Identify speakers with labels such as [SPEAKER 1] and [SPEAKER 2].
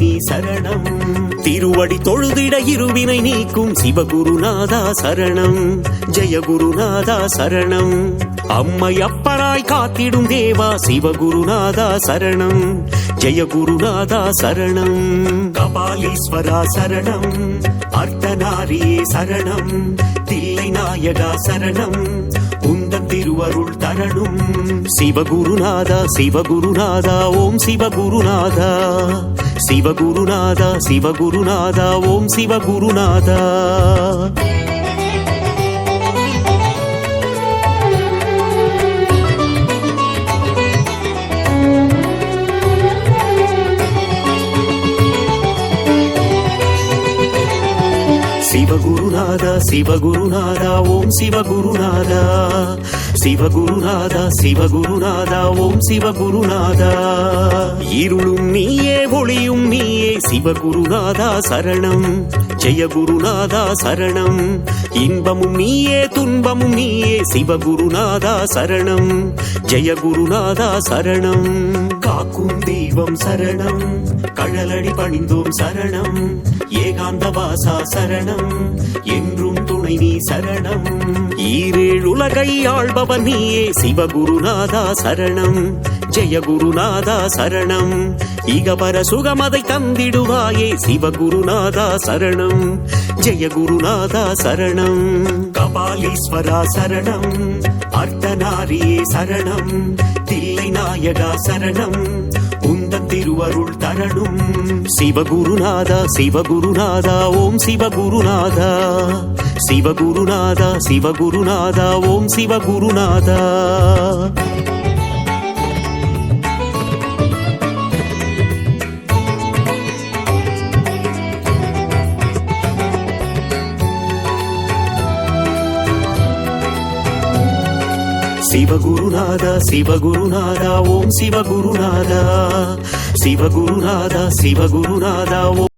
[SPEAKER 1] நீ சரணம். திருவடி தொழுதிட இருவினை நீக்கும் சிவகுருநாதா சரணம். ஜெயகுருநாதா சரணம். அம்மை அப்பனாய் காத்திடும் தேவா சிவகுருநாதா சரணம். ஜெயகுருநாதா சரணம். கபாலீஸ்வரா சரணம். அர்த்தநாரியே சரணம். தில்லை நாயகா சரணம். உந்தன் திருவருள் தரணும். சிவகுருநாதா சிவகுருநாதா ஓம் சிவகுருநாதா. சிவகுருநாதா சிவகுருநாதா ஓம் சிவகுருநாதா. சிவகுருநாதா சிவகுருநாதா ஓம் சிவகுருநாதா. சிவகுருநாதா சிவகுருநாதா ஓம் சிவகுருநாதா. இருளும் நீயே ஒளியும் நீயே சிவகுருநாதா சரணம். ஜெயகுருநாதா சரணம். இன்பமும் நீயே துன்பமும் நீயே சிவகுருநாதா சரணம். ஜெயகுருநாதா சரணம். காக்கும் தெய்வம் சரணம். கழலடி பணிந்தோம் சரணம். ஏகாந்த வாசா சரணம். என்றும் துணை நீ சரணம். ஈரேழு உலகை ஆள்பவன் நீயே சிவகுருநாதா சரணம். ஜெயகுருநாதா சரணம். இகபர சுகமதை தந்திடுவாயே சிவகுருநாதா சரணம். ஜெயகுருநாதா சரணம். கபாலீஸ்வரா சரணம். அர்த்தநாரியே சரணம். தில்லை நாயகா சரணம். உந்தன் திருவருள் தரணும். சிவகுருநாதா சிவகுருநாதா ஓம் சிவகுருநாதா. சிவகுருநாதா சிவகுருநாதா ஓம் சிவகுருநாதா. சிவகுருநாதா சிவகுருநாதா ஓம் சிவகுருநாதா. சிவகுருநாதா சிவகுருநாதா ஓம்